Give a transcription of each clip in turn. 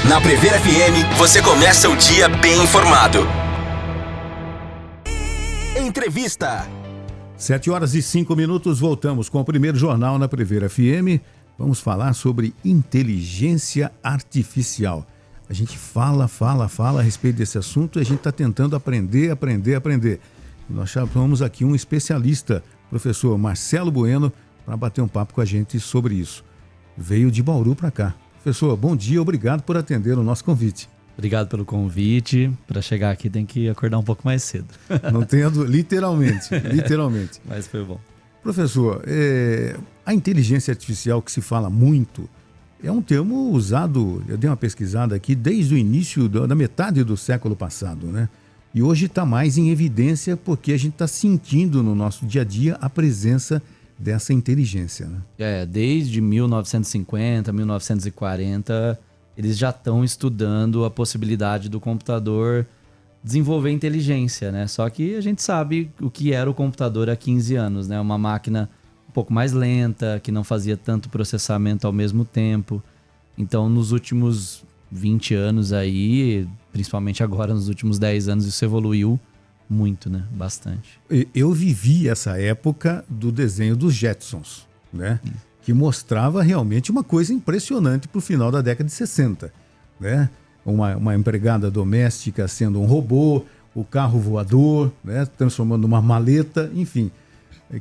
Na Prever FM, você começa o dia bem informado. Entrevista. 7h05, voltamos com o primeiro jornal na Prever FM. Vamos falar sobre inteligência artificial. A gente fala a respeito desse assunto e a gente está tentando aprender. Nós chamamos aqui um especialista, professor Marcelo Bueno, para bater um papo com a gente sobre isso. Veio de Bauru para cá. Professor, bom dia, obrigado por atender o nosso convite. Obrigado pelo convite. Para chegar aqui tem que acordar um pouco mais cedo. Não tendo, literalmente. Mas foi bom. Professor, a inteligência artificial que se fala muito é um termo usado, eu dei uma pesquisada aqui, desde o início da metade do século passado, né? E hoje está mais em evidência porque a gente está sentindo no nosso dia a dia a presença dessa inteligência, né? Desde 1950, 1940, eles já estão estudando a possibilidade do computador desenvolver inteligência, né? Só que a gente sabe o que era o computador há 15 anos, né? Uma máquina um pouco mais lenta, que não fazia tanto processamento ao mesmo tempo. Então, nos últimos 20 anos aí, principalmente agora nos últimos 10 anos, isso evoluiu muito, né? Bastante. Eu vivi essa época do desenho dos Jetsons, né? Que mostrava realmente uma coisa impressionante para o final da década de 60, né? Uma empregada doméstica sendo um robô, o carro voador, né? Transformando numa maleta, enfim.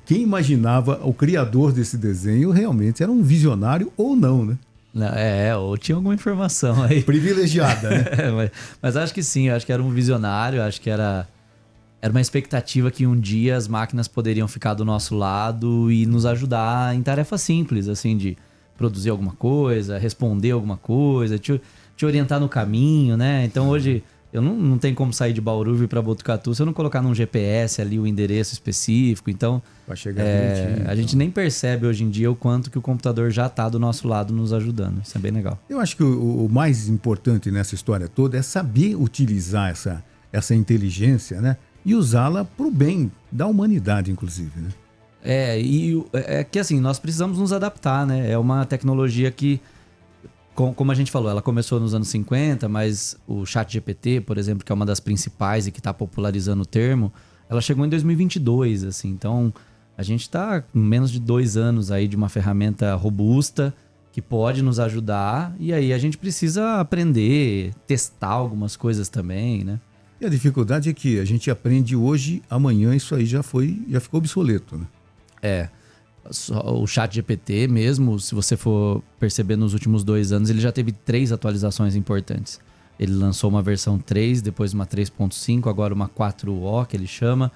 Quem imaginava o criador desse desenho realmente era um visionário ou não, né? Ou tinha alguma informação aí. Privilegiada, né? Mas acho que sim, acho que era um visionário, acho que era uma expectativa que um dia as máquinas poderiam ficar do nosso lado e nos ajudar em tarefas simples, assim, de produzir alguma coisa, responder alguma coisa, te orientar no caminho, né? Então hoje eu não tenho como sair de Bauru e vir para Botucatu se eu não colocar num GPS ali o endereço específico. Então vai chegar a gente nem percebe hoje em dia o quanto que o computador já está do nosso lado nos ajudando. Isso é bem legal. Eu acho que o mais importante nessa história toda é saber utilizar essa inteligência, né? E usá-la para o bem da humanidade, inclusive, né? É que assim, nós precisamos nos adaptar, né? É uma tecnologia que, como a gente falou, ela começou nos anos 50, mas o ChatGPT, por exemplo, que é uma das principais e que está popularizando o termo, ela chegou em 2022, assim. Então, a gente está com menos de 2 anos aí de uma ferramenta robusta que pode nos ajudar, e aí a gente precisa aprender, testar algumas coisas também, né? E a dificuldade é que a gente aprende hoje, amanhã isso aí já ficou obsoleto, né? O ChatGPT mesmo, se você for perceber nos últimos 2 anos, ele já teve 3 atualizações importantes. Ele lançou uma versão 3, depois uma 3.5, agora uma 4O, que ele chama.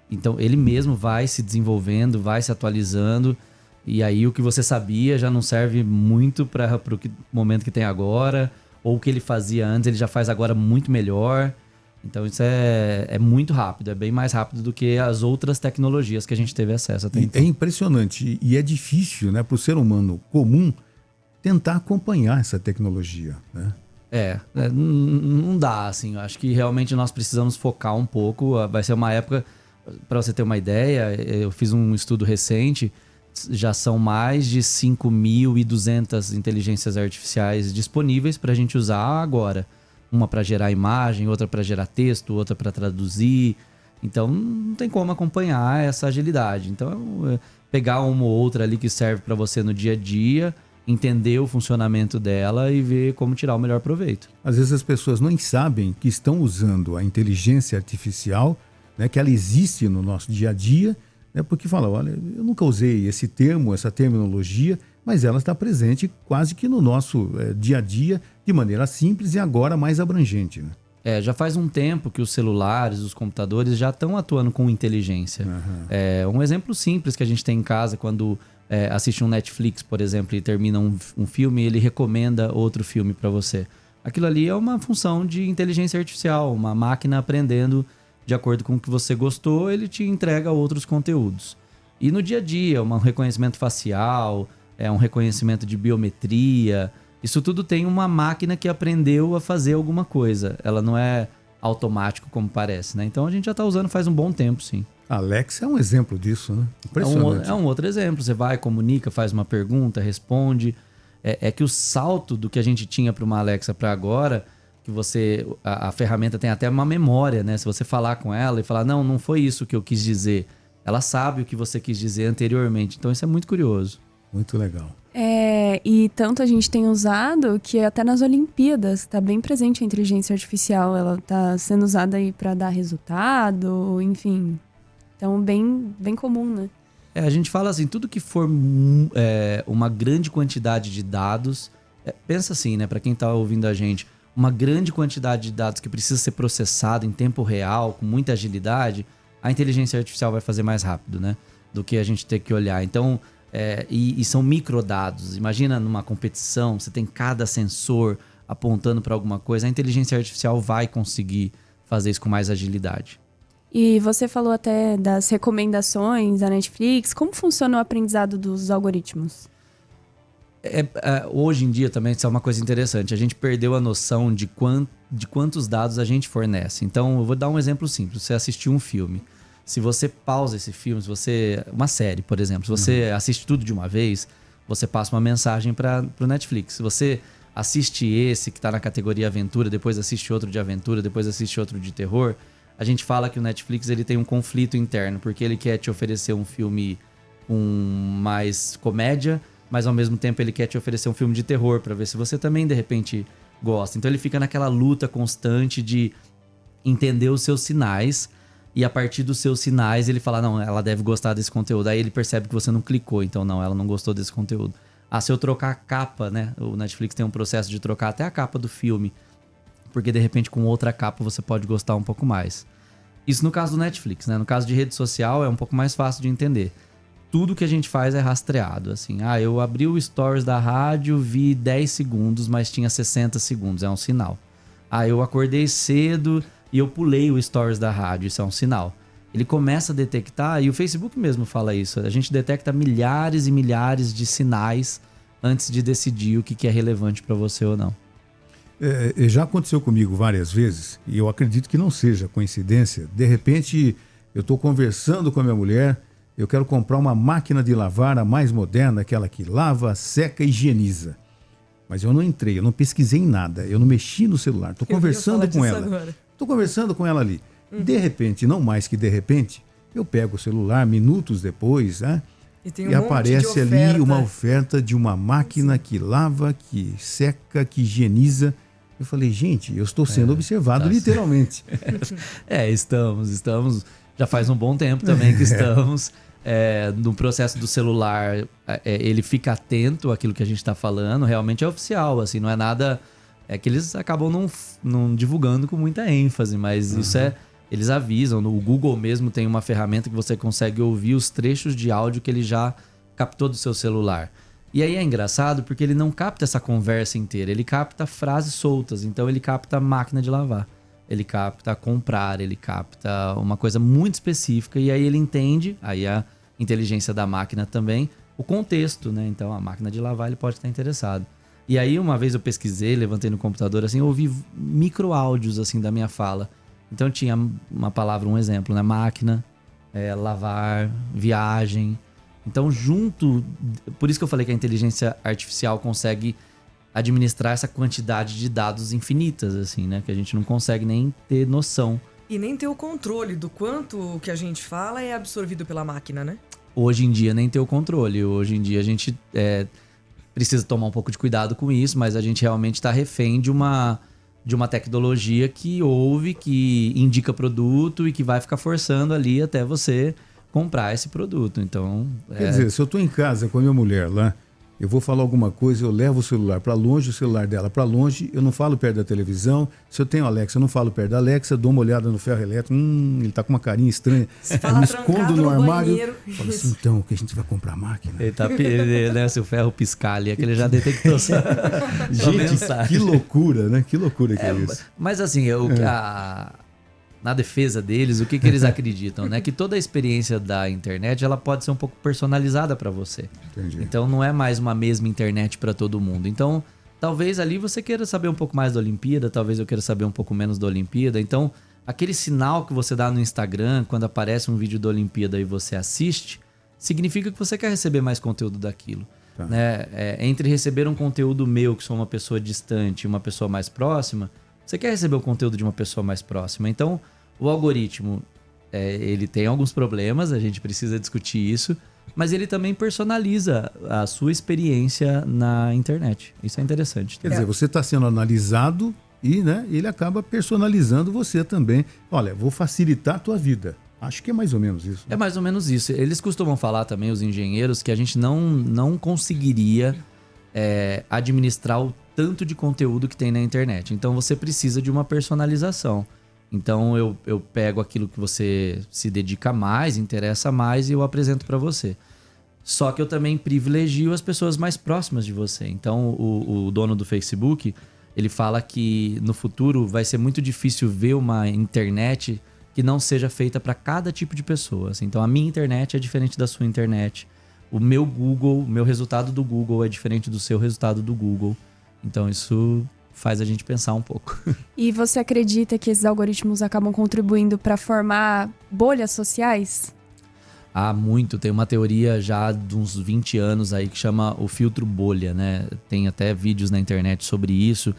Então, ele mesmo vai se desenvolvendo, vai se atualizando. E aí, o que você sabia já não serve muito para o momento que tem agora. Ou o que ele fazia antes, ele já faz agora muito melhor. Então isso é muito rápido, é bem mais rápido do que as outras tecnologias que a gente teve acesso até então. É impressionante e é difícil, né, para o ser humano comum tentar acompanhar essa tecnologia, né? Não dá, assim, eu acho que realmente nós precisamos focar um pouco. Vai ser uma época, para você ter uma ideia, eu fiz um estudo recente, já são mais de 5.200 inteligências artificiais disponíveis para a gente usar agora. Uma para gerar imagem, outra para gerar texto, outra para traduzir. Então, não tem como acompanhar essa agilidade. Então, pegar uma ou outra ali que serve para você no dia a dia, entender o funcionamento dela e ver como tirar o melhor proveito. Às vezes as pessoas não sabem que estão usando a inteligência artificial, né, que ela existe no nosso dia a dia, né, porque falam, olha, eu nunca usei esse termo, essa terminologia, mas ela está presente quase que no nosso dia a dia, de maneira simples e agora mais abrangente, né? Já faz um tempo que os celulares, os computadores já estão atuando com inteligência. Um exemplo simples que a gente tem em casa, quando assiste um Netflix, por exemplo, e termina um filme, ele recomenda outro filme para você. Aquilo ali é uma função de inteligência artificial, uma máquina aprendendo de acordo com o que você gostou, ele te entrega outros conteúdos. E no dia a dia, um reconhecimento facial, um reconhecimento de biometria, isso tudo tem uma máquina que aprendeu a fazer alguma coisa. Ela não é automático como parece, né? Então a gente já está usando faz um bom tempo, sim. Alexa é um exemplo disso, né? Impressionante. É um outro exemplo. Você vai, comunica, faz uma pergunta, responde. é que o salto do que a gente tinha para uma Alexa para agora, que a ferramenta tem até uma memória, né? Se você falar com ela e falar, não foi isso que eu quis dizer, ela sabe o que você quis dizer anteriormente. Então isso é muito curioso. Muito legal. E tanto a gente tem usado que até nas Olimpíadas está bem presente a inteligência artificial. Ela está sendo usada aí para dar resultado, enfim. Então, bem comum, né? A gente fala assim, tudo que for uma grande quantidade de dados... pensa assim, né? Para quem está ouvindo a gente, uma grande quantidade de dados que precisa ser processado em tempo real, com muita agilidade, a inteligência artificial vai fazer mais rápido, né? Do que a gente ter que olhar. Então... e são microdados. Imagina numa competição, você tem cada sensor apontando para alguma coisa. A inteligência artificial vai conseguir fazer isso com mais agilidade. E você falou até das recomendações da Netflix. Como funciona o aprendizado dos algoritmos? Hoje em dia também isso é uma coisa interessante. A gente perdeu a noção de quantos dados a gente fornece. Então, eu vou dar um exemplo simples. Você assistiu um filme. Se você pausa esse filme, uma série, por exemplo, se você assiste tudo de uma vez, você passa uma mensagem para o Netflix. Se você assiste esse que está na categoria aventura, depois assiste outro de aventura, depois assiste outro de terror, a gente fala que o Netflix ele tem um conflito interno, porque ele quer te oferecer um filme com mais comédia, mas ao mesmo tempo ele quer te oferecer um filme de terror, para ver se você também, de repente, gosta. Então ele fica naquela luta constante de entender os seus sinais. E a partir dos seus sinais, ele fala, não, ela deve gostar desse conteúdo. Aí ele percebe que você não clicou, então não, ela não gostou desse conteúdo. Se eu trocar a capa, né? O Netflix tem um processo de trocar até a capa do filme. Porque, de repente, com outra capa, você pode gostar um pouco mais. Isso no caso do Netflix, né? No caso de rede social, é um pouco mais fácil de entender. Tudo que a gente faz é rastreado, assim. Eu abri o Stories da rádio, vi 10 segundos, mas tinha 60 segundos. É um sinal. Eu acordei cedo... e eu pulei o Stories da rádio, isso é um sinal. Ele começa a detectar, e o Facebook mesmo fala isso, a gente detecta milhares e milhares de sinais antes de decidir o que é relevante para você ou não. Já aconteceu comigo várias vezes, e eu acredito que não seja coincidência. De repente, eu estou conversando com a minha mulher, eu quero comprar uma máquina de lavar, a mais moderna, aquela que lava, seca e higieniza. Mas eu não entrei, eu não pesquisei em nada, eu não mexi no celular, estou conversando com ela. Agora. Estou conversando com ela ali. De repente, não mais que de repente, eu pego o celular minutos depois, né? E aparece ali uma oferta de uma máquina que lava, que seca, que higieniza. Eu falei, gente, eu estou sendo observado literalmente. Estamos. Já faz um bom tempo também que estamos. No processo do celular, ele fica atento àquilo que a gente está falando. Realmente é oficial, assim, não é nada... É que eles acabam não divulgando com muita ênfase, mas isso eles avisam. No Google mesmo tem uma ferramenta que você consegue ouvir os trechos de áudio que ele já captou do seu celular. E aí é engraçado porque ele não capta essa conversa inteira, ele capta frases soltas. Então ele capta máquina de lavar, ele capta comprar, ele capta uma coisa muito específica e aí ele entende, aí a inteligência da máquina também, o contexto, né? Então a máquina de lavar ele pode estar interessado. E aí, uma vez eu pesquisei, levantei no computador, assim, eu ouvi microáudios, assim, da minha fala. Então, tinha uma palavra, um exemplo, né? Máquina, lavar, viagem. Então, por isso que eu falei que a inteligência artificial consegue administrar essa quantidade de dados infinitas, assim, né? Que a gente não consegue nem ter noção. E nem ter o controle do quanto o que a gente fala é absorvido pela máquina, né? Hoje em dia, nem ter o controle. Hoje em dia, a gente... precisa tomar um pouco de cuidado com isso, mas a gente realmente está refém de uma tecnologia que ouve, que indica produto e que vai ficar forçando ali até você comprar esse produto. Então, quer dizer, se eu estou em casa com a minha mulher lá, eu vou falar alguma coisa, eu levo o celular para longe, o celular dela para longe, eu não falo perto da televisão. Se eu tenho Alexa, eu não falo perto da Alexa, dou uma olhada no ferro elétrico, ele tá com uma carinha estranha. Eu me escondo no armário. Falo assim, então, o que a gente vai comprar a máquina? Ele tá né, se o ferro piscar ali, é que ele já detectou gente, que loucura, né? Que loucura que é isso. Mas assim, na defesa deles, o que eles acreditam, né? Que toda a experiência da internet, ela pode ser um pouco personalizada para você. Entendi. Então não é mais uma mesma internet para todo mundo. Então, talvez ali você queira saber um pouco mais da Olimpíada, talvez eu queira saber um pouco menos da Olimpíada. Então, aquele sinal que você dá no Instagram, quando aparece um vídeo da Olimpíada e você assiste, significa que você quer receber mais conteúdo daquilo. Tá. Né? Entre receber um conteúdo meu, que sou uma pessoa distante, e uma pessoa mais próxima, você quer receber o conteúdo de uma pessoa mais próxima. Então, o algoritmo, ele tem alguns problemas, a gente precisa discutir isso, mas ele também personaliza a sua experiência na internet. Isso é interessante. Quer dizer, você está sendo analisado e, né, ele acaba personalizando você também. Olha, vou facilitar a tua vida. Acho que é mais ou menos isso. É mais ou menos isso. Eles costumam falar também, os engenheiros, que a gente não conseguiria administrar o tanto de conteúdo que tem na internet. Então você precisa de uma personalização. Então eu pego aquilo que você se dedica mais, interessa mais e eu apresento para você. Só que eu também privilegio as pessoas mais próximas de você. Então o dono do Facebook, ele fala que no futuro vai ser muito difícil ver uma internet que não seja feita para cada tipo de pessoas. Então a minha internet é diferente da sua internet. O meu Google, o meu resultado do Google é diferente do seu resultado do Google. Então isso faz a gente pensar um pouco. E você acredita que esses algoritmos acabam contribuindo para formar bolhas sociais? Muito. Tem uma teoria já de uns 20 anos aí que chama o filtro bolha, né? Tem até vídeos na internet sobre isso.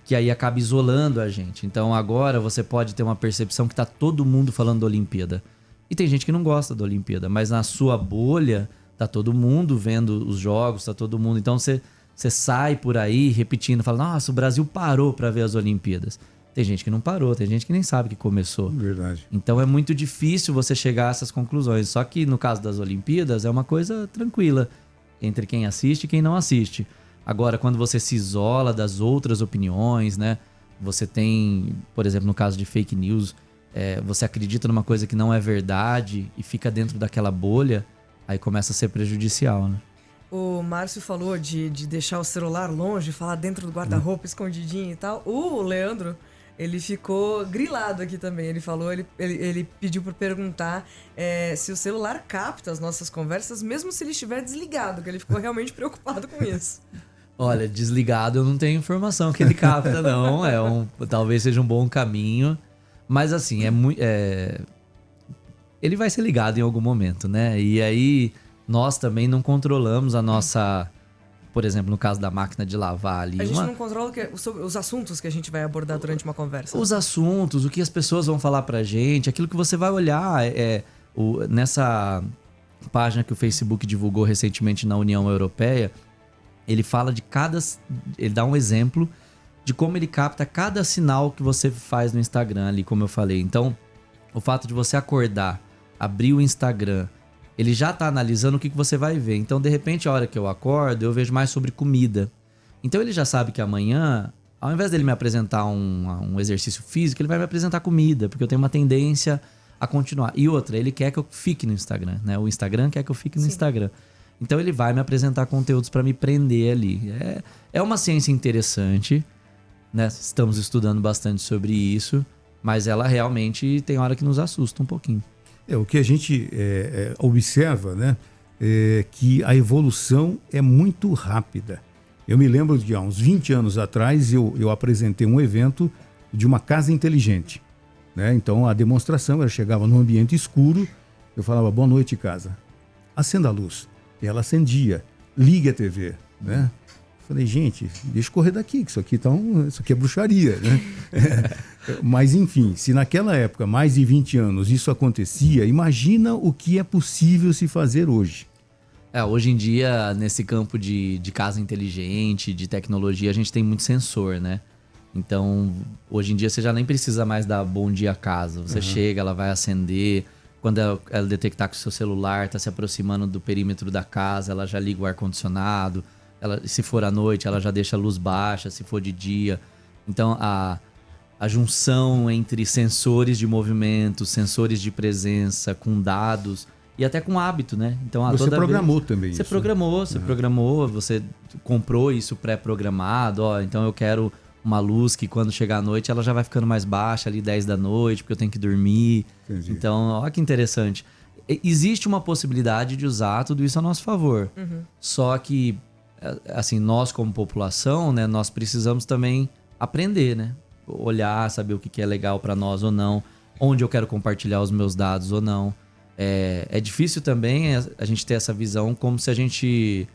Que aí acaba isolando a gente. Então agora você pode ter uma percepção que tá todo mundo falando da Olimpíada. E tem gente que não gosta da Olimpíada, mas na sua bolha tá todo mundo vendo os jogos, tá todo mundo... Então você sai por aí repetindo, fala, nossa, o Brasil parou para ver as Olimpíadas. Tem gente que não parou, tem gente que nem sabe que começou. Verdade. Então é muito difícil você chegar a essas conclusões. Só que no caso das Olimpíadas é uma coisa tranquila entre quem assiste e quem não assiste. Agora, quando você se isola das outras opiniões, né? Você tem, por exemplo, no caso de fake news, você acredita numa coisa que não é verdade e fica dentro daquela bolha, aí começa a ser prejudicial, né? O Márcio falou de deixar o celular longe, falar dentro do guarda-roupa, escondidinho e tal. O Leandro, ele ficou grilado aqui também. Ele falou, ele pediu para perguntar se o celular capta as nossas conversas, mesmo se ele estiver desligado, que ele ficou realmente preocupado com isso. Olha, desligado eu não tenho informação que ele capta, não. Talvez seja um bom caminho. Mas assim, ele vai ser ligado em algum momento, né? E aí, nós também não controlamos a nossa... Por exemplo, no caso da máquina de lavar ali... A gente não controla os assuntos que a gente vai abordar durante uma conversa. Os assuntos, o que as pessoas vão falar pra gente, aquilo que você vai olhar. Nessa página que o Facebook divulgou recentemente na União Europeia... Ele fala de ele dá um exemplo de como ele capta cada sinal que você faz no Instagram ali, como eu falei. Então, o fato de você acordar, abrir o Instagram, ele já tá analisando o que você vai ver. Então, de repente, a hora que eu acordo, eu vejo mais sobre comida. Então, ele já sabe que amanhã, ao invés dele me apresentar um exercício físico, ele vai me apresentar comida, porque eu tenho uma tendência a continuar. E outra, ele quer que eu fique no Instagram, né? O Instagram quer que eu fique no Instagram. Então ele vai me apresentar conteúdos para me prender ali. É uma ciência interessante, né? Estamos estudando bastante sobre isso, mas ela realmente tem hora que nos assusta um pouquinho. O que a gente observa, né? Que a evolução é muito rápida. Eu me lembro de há uns 20 anos atrás eu apresentei um evento de uma casa inteligente, né? Então a demonstração, eu chegava num ambiente escuro, eu falava, boa noite, casa. Acenda a luz. E ela acendia, ligue a TV, né? Falei, gente, deixa eu correr daqui, que isso aqui é bruxaria, né? Mas enfim, se naquela época, mais de 20 anos, isso acontecia, imagina o que é possível se fazer hoje. Hoje em dia, nesse campo de casa inteligente, de tecnologia, a gente tem muito sensor, né? Então, hoje em dia você já nem precisa mais dar bom dia à casa. Você chega, ela vai acender. Quando ela detectar que o seu celular está se aproximando do perímetro da casa, ela já liga o ar-condicionado. Se for à noite, ela já deixa a luz baixa, se for de dia. Então, a junção entre sensores de movimento, sensores de presença, com dados e até com hábito, né? Então, você programou também isso. Você programou, você comprou isso pré-programado. Então, eu quero uma luz que quando chegar à noite ela já vai ficando mais baixa, ali 10 da noite, porque eu tenho que dormir. Entendi. Então, olha que interessante. Existe uma possibilidade de usar tudo isso a nosso favor. Só que, assim, nós como população, né, nós precisamos também aprender, né? Olhar, saber o que é legal para nós ou não, onde eu quero compartilhar os meus dados ou não. É difícil também a gente ter essa visão como se a gente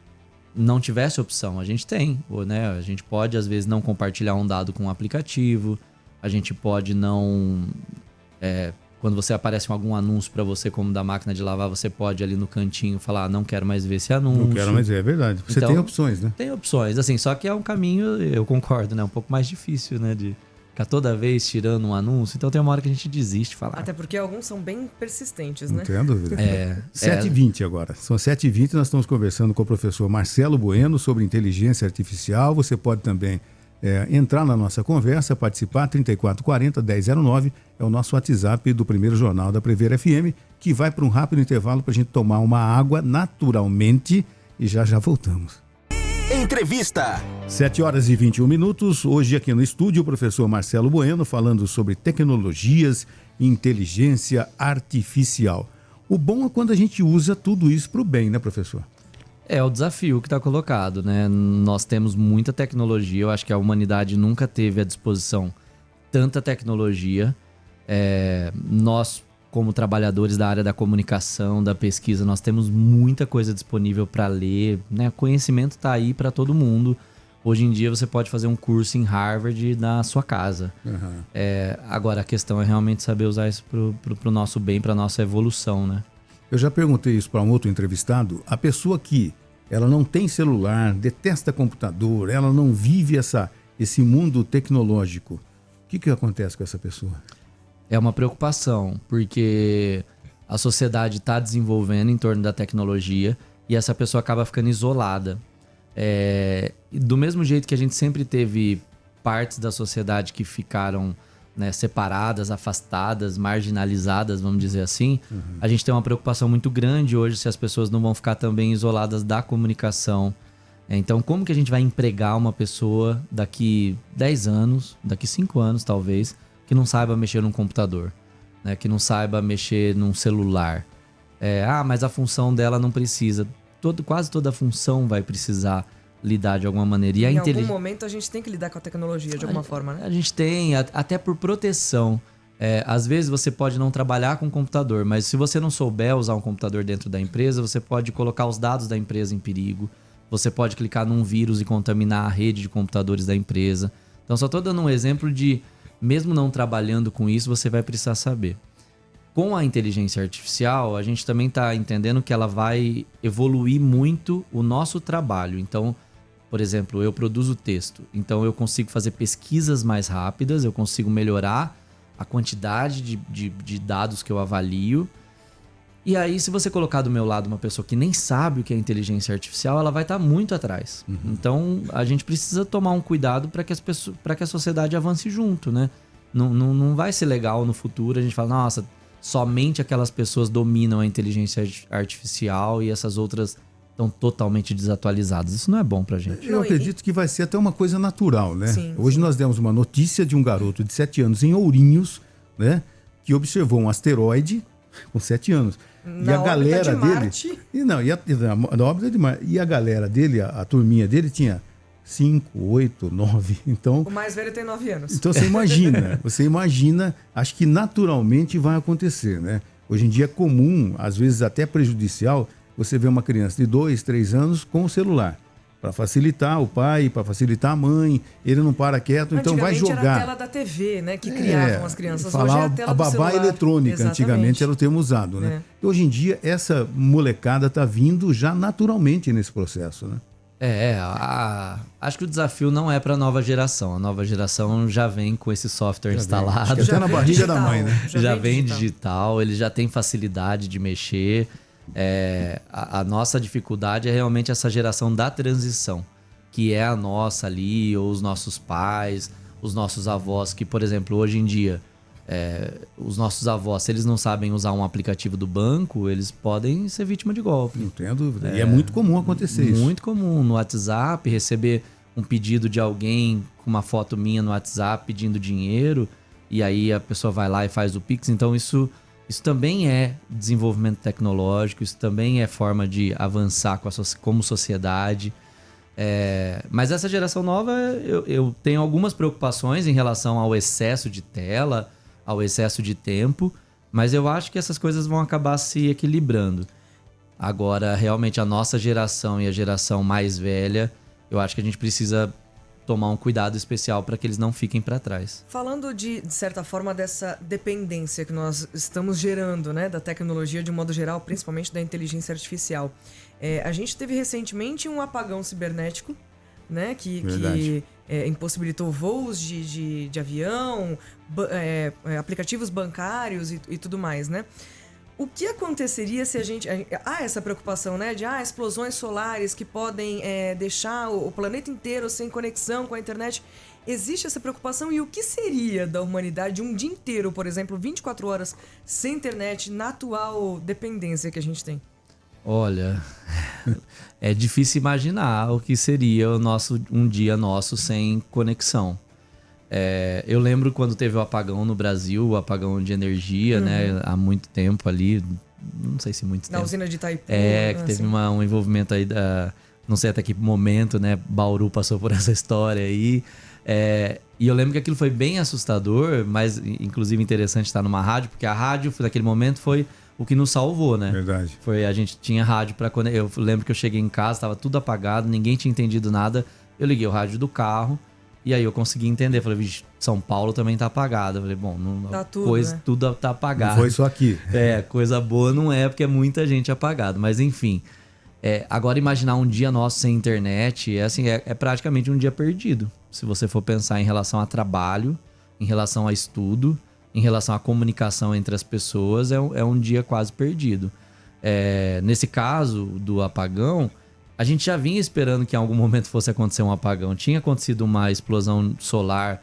não tivesse opção. A gente tem, né? A gente pode, às vezes, não compartilhar um dado com um aplicativo. A gente pode não... quando você aparece algum anúncio para você, como da máquina de lavar, você pode ali no cantinho falar, não quero mais ver esse anúncio. Não quero mais ver, é verdade. Você então, tem opções, né? Tem opções, assim, só que é um caminho, eu concordo, né? Um pouco mais difícil, né? De ficar toda vez tirando um anúncio. Então tem uma hora que a gente desiste de falar. Até porque alguns são bem persistentes, né? Não tenho dúvida. 7h20 agora. São 7h20, nós estamos conversando com o professor Marcelo Bueno sobre inteligência artificial. Você pode também entrar na nossa conversa, participar, 3440-1009, é o nosso WhatsApp do primeiro jornal da Prever FM, que vai para um rápido intervalo para a gente tomar uma água naturalmente e já voltamos. Entrevista. 7h21. Hoje aqui no estúdio o professor Marcelo Bueno falando sobre tecnologias e inteligência artificial. O bom é quando a gente usa tudo isso para o bem, né, professor? É o desafio que está colocado, né? Nós temos muita tecnologia, eu acho que a humanidade nunca teve à disposição tanta tecnologia. Nós, como trabalhadores da área da comunicação, da pesquisa, nós temos muita coisa disponível para ler, né? Conhecimento está aí para todo mundo. Hoje em dia você pode fazer um curso em Harvard na sua casa. Uhum. Agora a questão é realmente saber usar isso pro nosso bem, para nossa evolução, né? Eu já perguntei isso para um outro entrevistado. A pessoa que ela não tem celular, detesta computador, ela não vive esse mundo tecnológico, o que acontece com essa pessoa? É uma preocupação, porque a sociedade está desenvolvendo em torno da tecnologia e essa pessoa acaba ficando isolada. Do mesmo jeito que a gente sempre teve partes da sociedade que ficaram, né, separadas, afastadas, marginalizadas, vamos dizer assim, a gente tem uma preocupação muito grande hoje se as pessoas não vão ficar também isoladas da comunicação. Então, como que a gente vai empregar uma pessoa daqui 10 anos, daqui 5 anos talvez, que não saiba mexer num computador, né, que não saiba mexer num celular? Mas a função dela não precisa. Quase toda a função vai precisar lidar de alguma maneira. E em algum momento a gente tem que lidar com a tecnologia de alguma forma, né? A gente tem, até por proteção. Às vezes você pode não trabalhar com computador, mas se você não souber usar um computador dentro da empresa, você pode colocar os dados da empresa em perigo. Você pode clicar num vírus e contaminar a rede de computadores da empresa. Então só estou dando um exemplo de, mesmo não trabalhando com isso, você vai precisar saber. Com a inteligência artificial, a gente também está entendendo que ela vai evoluir muito o nosso trabalho. Então, por exemplo, eu produzo texto, então eu consigo fazer pesquisas mais rápidas, eu consigo melhorar a quantidade de dados que eu avalio. E aí, se você colocar do meu lado uma pessoa que nem sabe o que é inteligência artificial, ela vai estar muito atrás. Então, a gente precisa tomar um cuidado para que a sociedade avance junto, né? Não vai ser legal no futuro a gente falar, nossa, somente aquelas pessoas dominam a inteligência artificial e essas outras estão totalmente desatualizadas. Isso não é bom pra gente. Eu acredito que vai ser até uma coisa natural, né? Sim, Hoje nós demos uma notícia de um garoto de 7 anos em Ourinhos, né? Que observou um asteroide com 7 anos. Na e a galera de dele... Marte. Na órbita de Marte. E a galera dele, a turminha dele tinha 5, 8, 9. Então, O mais velho tem 9 anos. então você imagina, acho que naturalmente vai acontecer, né? Hoje em dia é comum, às vezes até prejudicial, você vê uma criança de 2, 3 anos com o celular. Para facilitar o pai, para facilitar a mãe, ele não para quieto, então vai jogar. Era a tela da TV, né, que criavam as crianças. Hoje é Falar a tela a do babá celular. eletrônica, Exatamente. antigamente era o termo usado, né? E hoje em dia, essa molecada está vindo já naturalmente nesse processo, né? Acho que o desafio não é para a nova geração. A nova geração já vem com esse software instalado. Acho que até na barriga digital, da mãe, né? Já vem digital, ele já tem facilidade de mexer. A nossa dificuldade é realmente essa geração da transição, que é a nossa ali, ou os nossos pais, os nossos avós, que, por exemplo, hoje em dia, os nossos avós, se eles não sabem usar um aplicativo do banco, eles podem ser vítima de golpe. Não tenho dúvida. E é muito comum acontecer isso. Muito comum. No WhatsApp, receber um pedido de alguém com uma foto minha no WhatsApp pedindo dinheiro, e aí a pessoa vai lá e faz o Pix. Então isso também é desenvolvimento tecnológico, isso também é forma de avançar como sociedade. Mas essa geração nova, eu tenho algumas preocupações em relação ao excesso de tela, ao excesso de tempo, Mas eu acho que essas coisas vão acabar se equilibrando. Agora, realmente, a nossa geração e a geração mais velha, eu acho que a gente precisa tomar um cuidado especial para que eles não fiquem para trás. Falando de certa forma, dessa dependência que nós estamos gerando, né, da tecnologia de um modo geral, principalmente da inteligência artificial. A gente teve recentemente um apagão cibernético, né, que impossibilitou voos de avião, aplicativos bancários e tudo mais, né? O que aconteceria se a gente... Há essa preocupação, né? De explosões solares que podem deixar o planeta inteiro sem conexão com a internet. Existe essa preocupação? E o que seria da humanidade um dia inteiro, por exemplo, 24 horas sem internet, na atual dependência que a gente tem? Olha, é difícil imaginar o que seria um dia nosso sem conexão. Eu lembro quando teve o apagão no Brasil, o apagão de energia, né? Há muito tempo ali, não sei se muito tempo. Na usina de Itaipu. Que teve um envolvimento aí, não sei até que momento, né? Bauru passou por essa história aí. E eu lembro que aquilo foi bem assustador, mas inclusive interessante estar numa rádio, porque a rádio, naquele momento, foi o que nos salvou, né? Verdade. A gente tinha rádio para conectar. Eu lembro que eu cheguei em casa, estava tudo apagado, ninguém tinha entendido nada. Eu liguei o rádio do carro. E aí eu consegui entender, falei, vixe, São Paulo também tá apagado. Eu falei, bom, tá tudo, né? Tudo tá apagado. Não foi só aqui. Coisa boa não é, porque é muita gente apagada. Mas enfim, agora imaginar um dia nosso sem internet, é praticamente um dia perdido. Se você for pensar em relação a trabalho, em relação a estudo, em relação à comunicação entre as pessoas, é um dia quase perdido. Nesse caso do apagão, a gente já vinha esperando que em algum momento fosse acontecer um apagão. Tinha acontecido uma explosão solar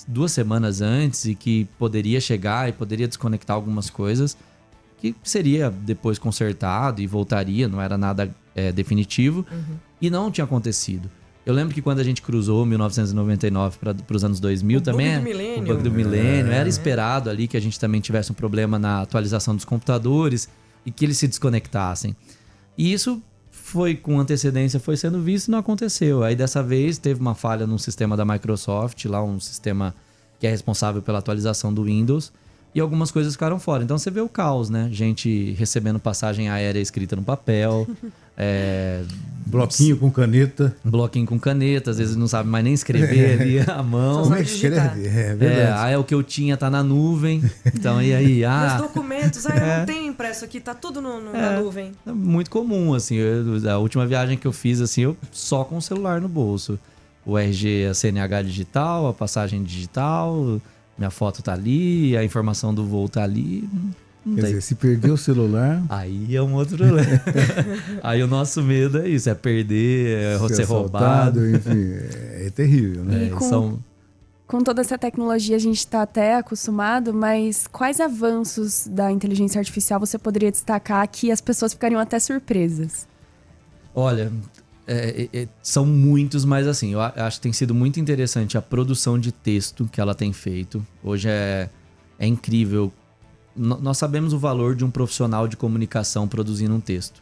2 semanas antes e que poderia chegar e poderia desconectar algumas coisas, que seria depois consertado e voltaria, não era nada definitivo. E não tinha acontecido. Eu lembro que quando a gente cruzou 1999 para os anos 2000 também... O bug do milênio. Era esperado ali que a gente também tivesse um problema na atualização dos computadores e que eles se desconectassem. E isso foi com antecedência, foi sendo visto e não aconteceu. Aí dessa vez teve uma falha num sistema da Microsoft, lá um sistema que é responsável pela atualização do Windows, e algumas coisas ficaram fora. Então você vê o caos, né? Gente recebendo passagem aérea escrita no papel. Bloquinho com caneta. Bloquinho com caneta, às vezes não sabe mais nem escrever ali à mão. Como é que escreve? É verdade. O que eu tinha tá na nuvem. Então, e aí? Meus documentos, eu não tenho impresso aqui, tá tudo na nuvem. É muito comum, assim. A última viagem que eu fiz, assim, eu só com o celular no bolso. O RG, a CNH digital, a passagem digital, minha foto tá ali, a informação do voo tá ali. Quer dizer, se perder o celular... Aí é um outro problema. Aí o nosso medo é isso, é perder, ser roubado. Enfim, é terrível, né? E com toda essa tecnologia a gente está até acostumado, mas quais avanços da inteligência artificial você poderia destacar que as pessoas ficariam até surpresas? Olha, são muitos, mas assim, eu acho que tem sido muito interessante a produção de texto que ela tem feito. Hoje é incrível. Nós sabemos o valor de um profissional de comunicação produzindo um texto.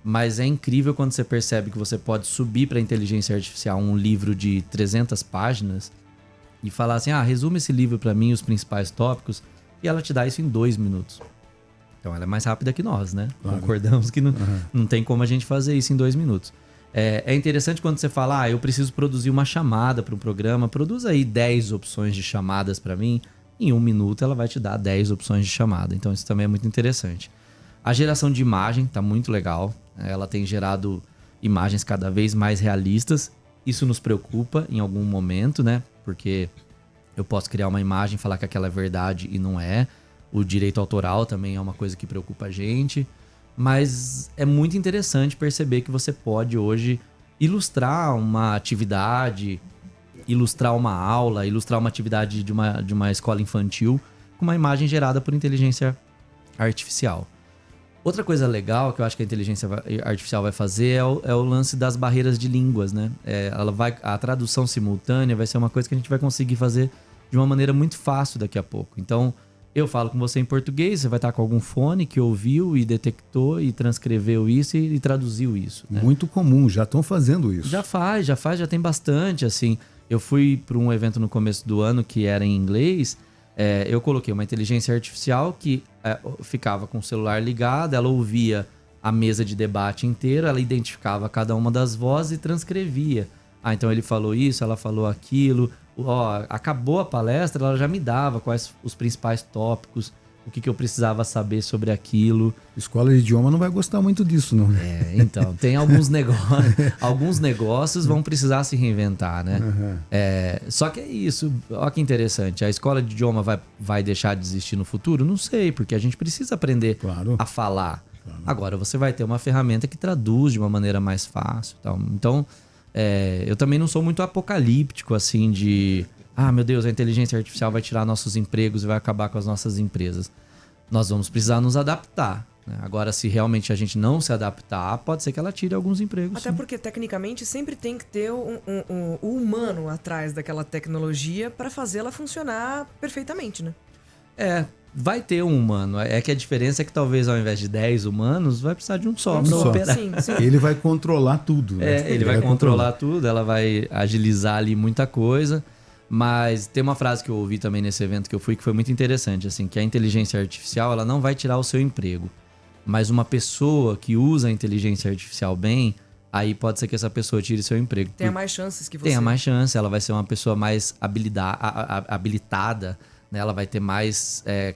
Mas é incrível quando você percebe que você pode subir para a inteligência artificial um livro de 300 páginas e falar assim, resume esse livro para mim, os principais tópicos, e ela te dá isso em 2 minutos. Então ela é mais rápida que nós, né? Claro. Concordamos que não tem como a gente fazer isso em 2 minutos. É interessante quando você fala, eu preciso produzir uma chamada para um programa, produza aí 10 opções de chamadas para mim. Em 1 minuto ela vai te dar 10 opções de chamada. Então isso também é muito interessante. A geração de imagem está muito legal. Ela tem gerado imagens cada vez mais realistas. Isso nos preocupa em algum momento, né? Porque eu posso criar uma imagem e falar que aquela é verdade e não é. O direito autoral também é uma coisa que preocupa a gente. Mas é muito interessante perceber que você pode hoje ilustrar uma atividade, ilustrar uma aula, ilustrar uma atividade de uma escola infantil com uma imagem gerada por inteligência artificial. Outra coisa legal que eu acho que a inteligência artificial vai fazer é o lance das barreiras de línguas, né? A tradução simultânea vai ser uma coisa que a gente vai conseguir fazer de uma maneira muito fácil daqui a pouco. Então, eu falo com você em português, você vai estar com algum fone que ouviu e detectou e transcreveu isso e traduziu isso, né? Muito comum, já estão fazendo isso. Já tem bastante, assim. Eu fui para um evento no começo do ano que era em inglês, eu coloquei uma inteligência artificial que ficava com o celular ligado, ela ouvia a mesa de debate inteira, ela identificava cada uma das vozes e transcrevia. Então ele falou isso, ela falou aquilo. Acabou a palestra, ela já me dava quais os principais tópicos, o que eu precisava saber sobre aquilo. Escola de idioma não vai gostar muito disso, não. Então, tem alguns negócios vão precisar se reinventar, né? Uhum. Só que é isso, olha que interessante. A escola de idioma vai deixar de existir no futuro? Não sei, porque a gente precisa aprender a falar. Claro. Agora, você vai ter uma ferramenta que traduz de uma maneira mais fácil. Então, eu também não sou muito apocalíptico, assim, de... meu Deus, a inteligência artificial vai tirar nossos empregos e vai acabar com as nossas empresas. Nós vamos precisar nos adaptar. Né? Agora, se realmente a gente não se adaptar, pode ser que ela tire alguns empregos. Até porque, tecnicamente, sempre tem que ter o humano atrás daquela tecnologia para fazê-la funcionar perfeitamente, né? Vai ter um humano. É que a diferença é que talvez ao invés de 10 humanos, vai precisar de um só para operar. Sim. Ele vai controlar tudo. Né? Ele vai controlar tudo, ela vai agilizar ali muita coisa. Mas tem uma frase que eu ouvi também nesse evento que eu fui que foi muito interessante, assim, que a inteligência artificial ela não vai tirar o seu emprego. Mas uma pessoa que usa a inteligência artificial bem, aí pode ser que essa pessoa tire seu emprego. Tenha mais chances que você. Tenha mais chance, ela vai ser uma pessoa mais habilitada, né? Ela vai ter mais... É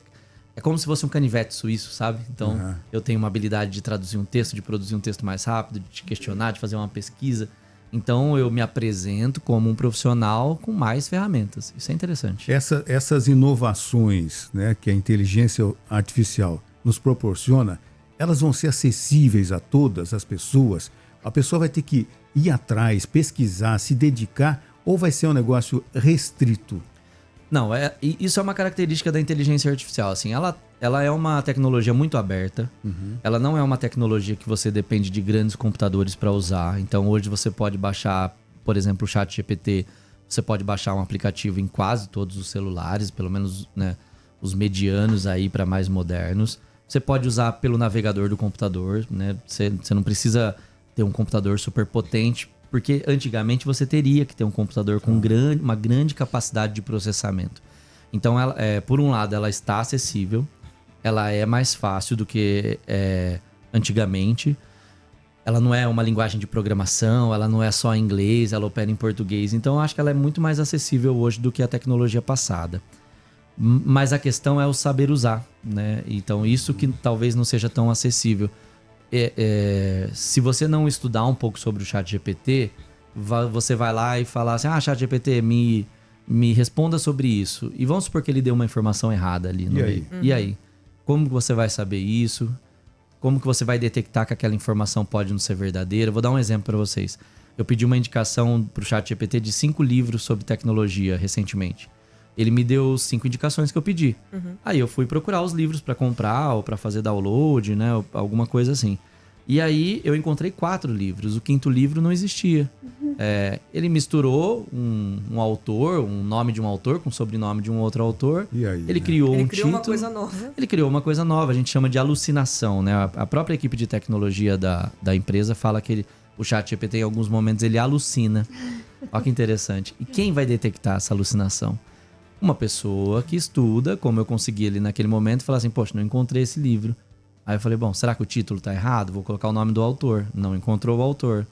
como se fosse um canivete suíço, sabe? Então, eu tenho uma habilidade de traduzir um texto, de produzir um texto mais rápido, de te questionar, de fazer uma pesquisa. Então, eu me apresento como um profissional com mais ferramentas. Isso é interessante. Essas inovações, né, que a inteligência artificial nos proporciona, elas vão ser acessíveis a todas as pessoas? A pessoa vai ter que ir atrás, pesquisar, se dedicar, ou vai ser um negócio restrito? Não, isso é uma característica da inteligência artificial. Assim, ela é uma tecnologia muito aberta. Ela não é uma tecnologia que você depende de grandes computadores para usar. Então, hoje você pode baixar, por exemplo, o ChatGPT. Você pode baixar um aplicativo em quase todos os celulares, pelo menos, né, os medianos aí para mais modernos. Você pode usar pelo navegador do computador, né? Você não precisa ter um computador super potente, porque antigamente você teria que ter um computador com uma grande capacidade de processamento. Então, por um lado, ela está acessível, ela é mais fácil do que antigamente. Ela não é uma linguagem de programação, ela não é só em inglês, ela opera em português. Então, eu acho que ela é muito mais acessível hoje do que a tecnologia passada. Mas a questão é o saber usar, né? Então, isso que talvez não seja tão acessível. Se você não estudar um pouco sobre o ChatGPT, você vai lá e fala assim, ChatGPT, me responda sobre isso. E vamos supor que ele deu uma informação errada ali no meio. E aí? Como que você vai saber isso? Como que você vai detectar que aquela informação pode não ser verdadeira? Vou dar um exemplo para vocês. Eu pedi uma indicação para o ChatGPT de 5 livros sobre tecnologia recentemente. Ele me deu 5 indicações que eu pedi. Aí eu fui procurar os livros para comprar ou para fazer download, né? Alguma coisa assim. E aí eu encontrei 4 livros. O 5º livro não existia. Ele misturou um autor, um nome de um autor com o sobrenome de um outro autor. E aí, ele criou um título. Ele criou uma coisa nova. Ele criou uma coisa nova. A gente chama de alucinação, né? A própria equipe de tecnologia da empresa fala que o ChatGPT, em alguns momentos, ele alucina. Olha que interessante. E quem vai detectar essa alucinação? Uma pessoa que estuda, como eu consegui ali naquele momento, e falar assim, poxa, não encontrei esse livro. Aí eu falei, bom, será que o título tá errado? Vou colocar o nome do autor. Não encontrou o autor.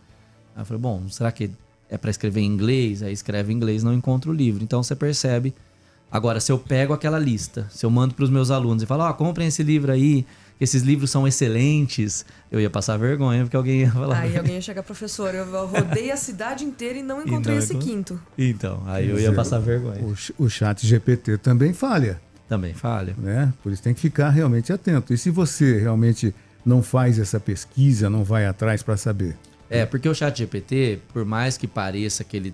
Aí eu falei, bom, será que é para escrever em inglês? Aí escreve em inglês, não encontra o livro. Então você percebe. Agora, se eu pego aquela lista, se eu mando para os meus alunos e falo, comprem esse livro aí, esses livros são excelentes, eu ia passar vergonha, porque alguém ia falar. Aí alguém ia chegar, professor, eu rodei a cidade inteira e não encontrei esse 5º. Então, aí eu ia passar vergonha. O ChatGPT também falha. Também falha. Né? Por isso tem que ficar realmente atento. E se você realmente não faz essa pesquisa, não vai atrás para saber? Porque o ChatGPT, por mais que pareça que ele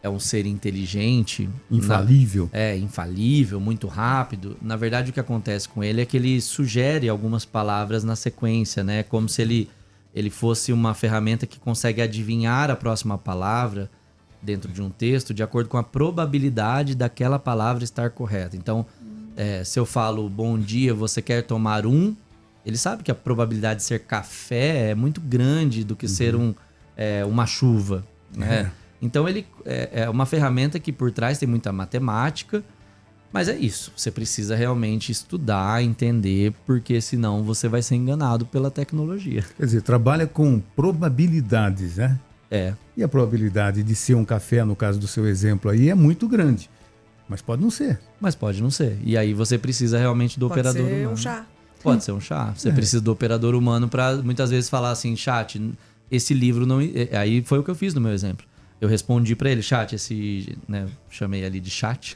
é um ser inteligente... Infalível. Infalível, muito rápido. Na verdade, o que acontece com ele é que ele sugere algumas palavras na sequência, né? Como se ele fosse uma ferramenta que consegue adivinhar a próxima palavra dentro de um texto de acordo com a probabilidade daquela palavra estar correta. Então, se eu falo, bom dia, você quer tomar um? Ele sabe que a probabilidade de ser café é muito grande do que ser uma chuva, né? Então, ele é uma ferramenta que por trás tem muita matemática Mas é isso, você precisa realmente estudar, entender, porque senão você vai ser enganado pela tecnologia. Quer dizer, trabalha com probabilidades, né? É. E a probabilidade de ser um café, no caso do seu exemplo aí, é muito grande. Mas pode não ser. Mas pode não ser. E aí você precisa realmente do operador humano. Pode ser um chá. Pode ser um chá. Você precisa do operador humano para muitas vezes falar assim, chat, esse livro não... Aí foi o que eu fiz no meu exemplo. Eu respondi para ele, chat, chamei ali de chat.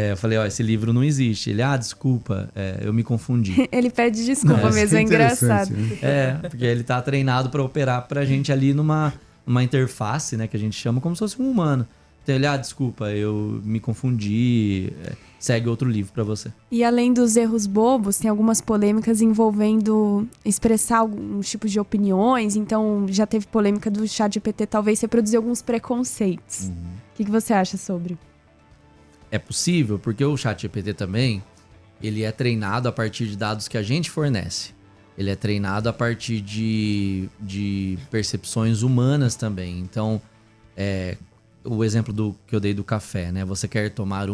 Eu falei, esse livro não existe. Ele, desculpa, eu me confundi. Ele pede desculpa mesmo, é engraçado. Né? Porque ele tá treinado para operar pra gente ali numa interface, né, que a gente chama como se fosse um humano. Então ele, desculpa, eu me confundi, segue outro livro para você. E além dos erros bobos, tem algumas polêmicas envolvendo expressar alguns tipos de opiniões. Então, já teve polêmica do ChatGPT talvez reproduzir alguns preconceitos. O que você acha sobre? É possível, porque o ChatGPT também, ele é treinado a partir de dados que a gente fornece. Ele é treinado a partir de percepções humanas também. Então, o exemplo que eu dei do café, né? Você quer tomar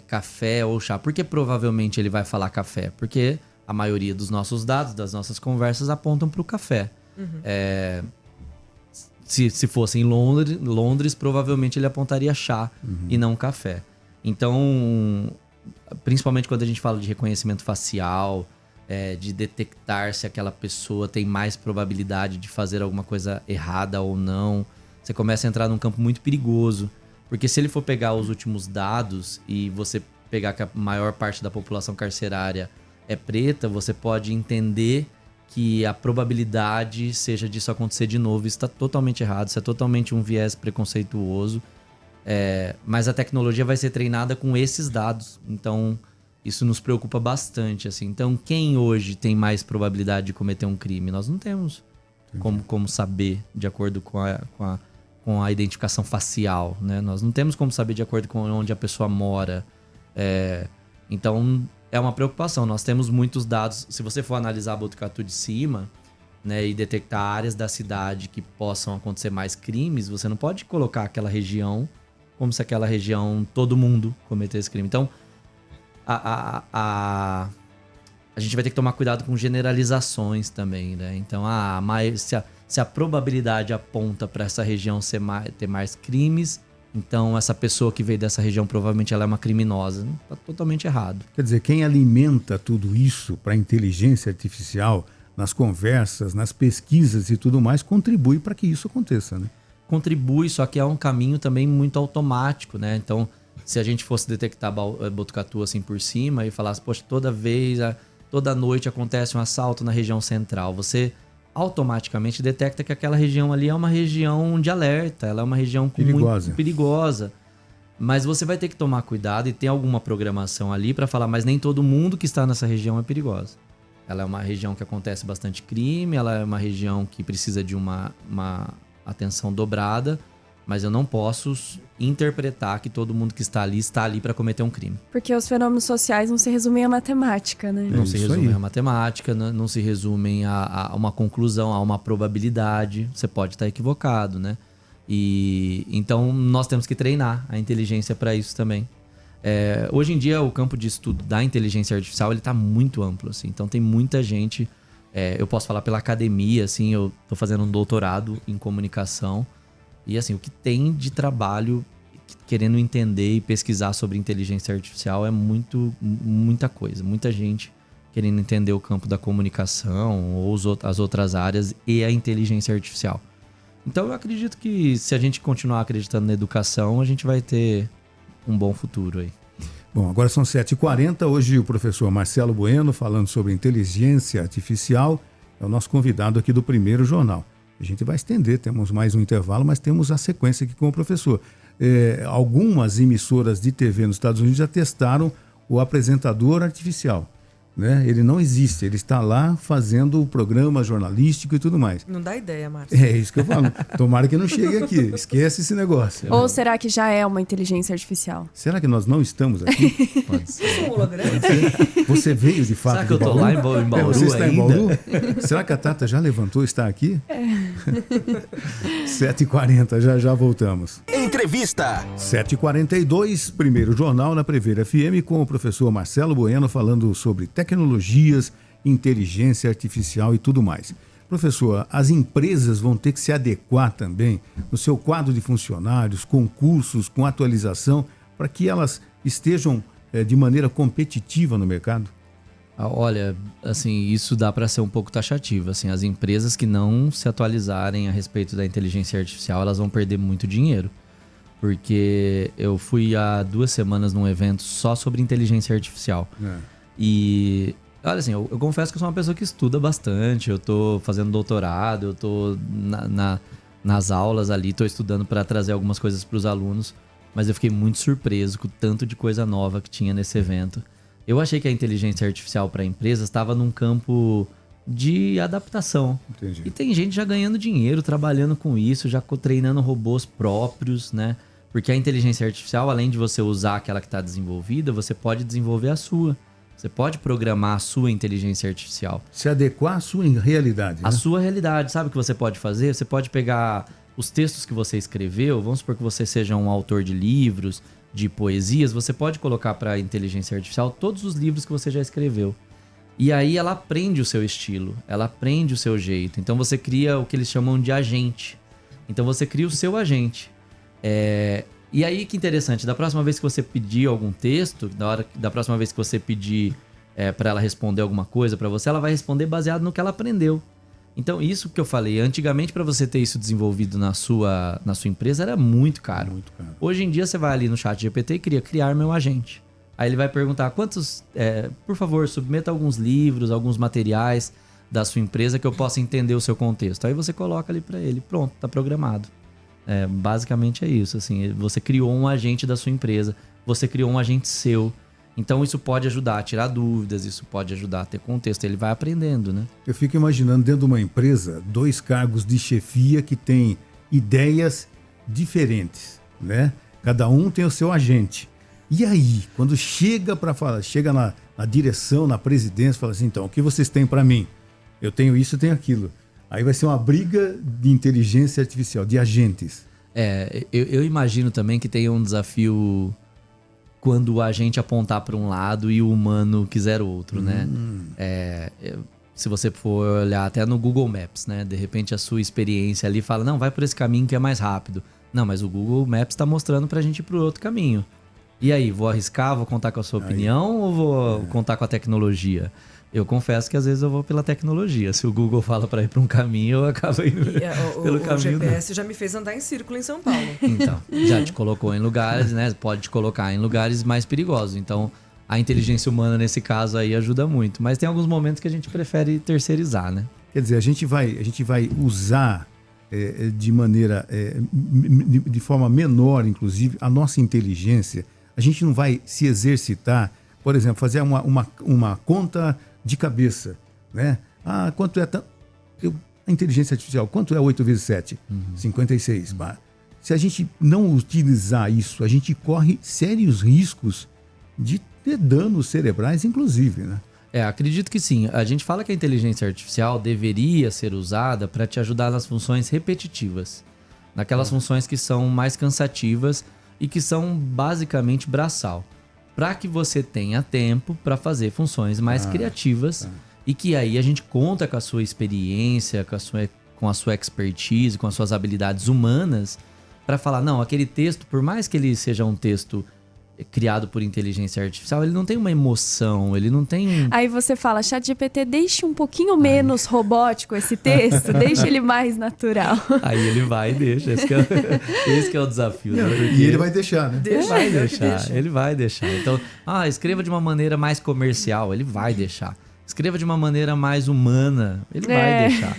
café ou chá. Por que provavelmente ele vai falar café? Porque a maioria dos nossos dados, das nossas conversas, apontam para o café. Se fosse em Londres, provavelmente ele apontaria chá e não café. Então, principalmente quando a gente fala de reconhecimento facial, de detectar se aquela pessoa tem mais probabilidade de fazer alguma coisa errada ou não, você começa a entrar num campo muito perigoso. Porque se ele for pegar os últimos dados e você pegar que a maior parte da população carcerária é preta, você pode entender que a probabilidade seja disso acontecer de novo. Isso está totalmente errado, isso é totalmente um viés preconceituoso. Mas a tecnologia vai ser treinada com esses dados. Então, isso nos preocupa bastante. Assim. Então, quem hoje tem mais probabilidade de cometer um crime? Nós não temos como saber de acordo com a identificação facial, né? Nós não temos como saber de acordo com onde a pessoa mora. Então, é uma preocupação. Nós temos muitos dados. Se você for analisar a Botucatu de cima, né, e detectar áreas da cidade que possam acontecer mais crimes, você não pode colocar aquela região como se aquela região, todo mundo cometesse crime. Então, a gente vai ter que tomar cuidado com generalizações também, né? Então, se a probabilidade aponta para essa região ter mais crimes, então essa pessoa que veio dessa região provavelmente ela é uma criminosa. Está totalmente errado. Quer dizer, quem alimenta tudo isso para a inteligência artificial, nas conversas, nas pesquisas e tudo mais, contribui para que isso aconteça, né? Contribui, só que é um caminho também muito automático, né? Então, se a gente fosse detectar Botucatu assim por cima e falasse, poxa, toda noite acontece um assalto na região central, você automaticamente detecta que aquela região ali é uma região de alerta, ela é uma região muito perigosa. Mas você vai ter que tomar cuidado e ter alguma programação ali para falar, mas nem todo mundo que está nessa região é perigosa. Ela é uma região que acontece bastante crime, ela é uma região que precisa de uma atenção dobrada, mas eu não posso interpretar que todo mundo que está ali para cometer um crime. Porque os fenômenos sociais não se resumem à matemática, né? Não se resumem à matemática, não se resumem a uma conclusão, a uma probabilidade. Você pode estar equivocado, né? E então nós temos que treinar a inteligência para isso também. Hoje em dia o campo de estudo da inteligência artificial ele está muito amplo, assim. Então tem muita gente. Eu posso falar pela academia, assim, eu estou fazendo um doutorado em comunicação. E assim, o que tem de trabalho querendo entender e pesquisar sobre inteligência artificial é muita coisa. Muita gente querendo entender o campo da comunicação ou as outras áreas e a inteligência artificial. Então eu acredito que se a gente continuar acreditando na educação, a gente vai ter um bom futuro aí. Bom, agora são 7h40. Hoje o professor Marcelo Bueno falando sobre inteligência artificial. É o nosso convidado aqui do Primeiro Jornal. A gente vai estender, temos mais um intervalo, mas temos a sequência aqui com o professor. Algumas emissoras de TV nos Estados Unidos já testaram o apresentador artificial, né? Ele não existe, ele está lá fazendo o programa jornalístico e tudo mais. Não dá ideia, Márcio. É isso que eu falo. Tomara que não chegue aqui, esquece esse negócio. Ou será que já é uma inteligência artificial? Será que nós não estamos aqui? Pode ser. Isso é um holograma? Você veio de fato. Será que eu tô lá em Bauru você está ainda? em Bauru? Será que a Tata já levantou e está aqui? 7h40, já voltamos. Entrevista. 7h42, primeiro jornal na Prevera FM com o professor Marcelo Bueno falando sobre tecnologias, inteligência artificial e tudo mais. Professor, as empresas vão ter que se adequar também no seu quadro de funcionários, com cursos, com atualização, para que elas estejam de maneira competitiva no mercado? Olha, assim, isso dá para ser um pouco taxativo. Assim, as empresas que não se atualizarem a respeito da inteligência artificial, elas vão perder muito dinheiro. Porque eu fui há 2 semanas num evento só sobre inteligência artificial. E, olha assim, eu confesso que eu sou uma pessoa que estuda bastante. Eu tô fazendo doutorado, eu tô nas aulas ali, tô estudando para trazer algumas coisas para os alunos. Mas eu fiquei muito surpreso com o tanto de coisa nova que tinha nesse evento. Eu achei que a inteligência artificial para empresas estava num campo de adaptação. Entendi. E tem gente já ganhando dinheiro, trabalhando com isso, já treinando robôs próprios, né? Porque a inteligência artificial, além de você usar aquela que está desenvolvida, você pode desenvolver a sua. Você pode programar a sua inteligência artificial. Se adequar à sua realidade, né? A sua realidade. Sabe o que você pode fazer? Você pode pegar os textos que você escreveu, vamos supor que você seja um autor de livros, de poesias, você pode colocar para a inteligência artificial todos os livros que você já escreveu. E aí ela aprende o seu estilo, ela aprende o seu jeito. Então você cria o que eles chamam de agente. Então você cria o seu agente. E aí que interessante, da próxima vez que você pedir algum texto, da próxima vez que você pedir para ela responder alguma coisa para você, ela vai responder baseado no que ela aprendeu. Então, isso que eu falei, antigamente para você ter isso desenvolvido na sua empresa era muito caro. Muito caro. Hoje em dia você vai ali no chat GPT e criar meu agente. Aí ele vai perguntar por favor, submeta alguns livros, alguns materiais da sua empresa que eu possa entender o seu contexto. Aí você coloca ali para ele, pronto, tá programado. Basicamente é isso, assim, você criou um agente da sua empresa, você criou um agente seu. Então isso pode ajudar a tirar dúvidas, isso pode ajudar a ter contexto, ele vai aprendendo, né? Eu fico imaginando dentro de uma empresa 2 cargos de chefia que têm ideias diferentes, né? Cada um tem o seu agente. E aí, quando chega na direção, na presidência, fala assim, então, o que vocês têm para mim? Eu tenho isso, eu tenho aquilo. Aí vai ser uma briga de inteligência artificial, de agentes. Eu imagino também que tenha um desafio quando o agente apontar para um lado e o humano quiser outro, né? Se você for olhar até no Google Maps, né? De repente a sua experiência ali fala, não, vai por esse caminho que é mais rápido. Não, mas o Google Maps está mostrando pra gente ir pro outro caminho. E aí, vou arriscar, vou contar com a sua opinião ou vou contar com a tecnologia? Eu confesso que às vezes eu vou pela tecnologia. Se o Google fala para ir para um caminho, eu acabo indo pelo caminho. O GPS já me fez andar em círculo em São Paulo. Então, já te colocou em lugares, né? Pode te colocar em lugares mais perigosos. Então, a inteligência humana nesse caso aí ajuda muito. Mas tem alguns momentos que a gente prefere terceirizar, né? Quer dizer, a gente vai usar de maneira, de forma menor, inclusive, a nossa inteligência. A gente não vai se exercitar, por exemplo, fazer uma conta de cabeça, né? Quanto é a inteligência artificial, quanto é 8 vezes 7? 56. Se a gente não utilizar isso, a gente corre sérios riscos de ter danos cerebrais, inclusive, né? Acredito que sim. A gente fala que a inteligência artificial deveria ser usada para te ajudar nas funções repetitivas. Naquelas funções que são mais cansativas e que são basicamente braçal. Para que você tenha tempo para fazer funções mais criativas e que aí a gente conta com a sua experiência, com a sua expertise, com as suas habilidades humanas para falar, não, aquele texto, por mais que ele seja um texto criado por inteligência artificial, ele não tem uma emoção, ele não tem... Aí você fala, ChatGPT, deixe um pouquinho menos robótico esse texto, deixe ele mais natural. Aí ele vai e deixa, esse que é o desafio. Né? Porque E ele vai deixar, né? Ele vai deixar. Então, escreva de uma maneira mais comercial, ele vai deixar. Escreva de uma maneira mais humana, ele vai deixar.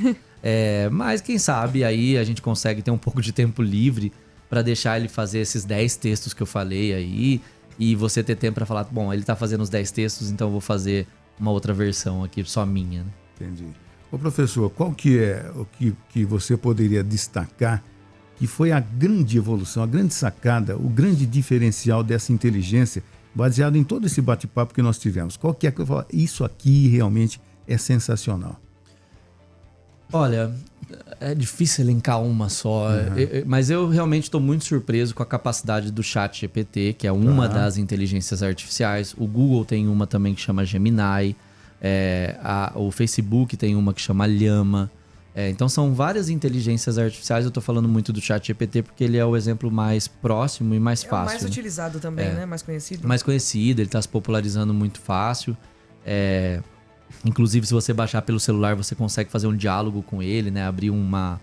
Mas quem sabe aí a gente consegue ter um pouco de tempo livre para deixar ele fazer esses 10 textos que eu falei aí e você ter tempo para falar, bom, ele tá fazendo os 10 textos, então eu vou fazer uma outra versão aqui, só minha. Né? Entendi. Ô professor, qual que é o que você poderia destacar que foi a grande evolução, a grande sacada, o grande diferencial dessa inteligência baseado em todo esse bate-papo que nós tivemos? Qual que é que eu falo? Isso aqui realmente é sensacional. Olha, É difícil elencar uma só, mas eu realmente estou muito surpreso com a capacidade do ChatGPT, que é uma das inteligências artificiais. O Google tem uma também que chama Gemini, o Facebook tem uma que chama Llama. Então são várias inteligências artificiais. Eu estou falando muito do ChatGPT porque ele é o exemplo mais próximo e mais fácil. É o mais utilizado também, né? Mais conhecido. Mais conhecido, ele está se popularizando muito fácil. Inclusive, se você baixar pelo celular, você consegue fazer um diálogo com ele, né? Abrir uma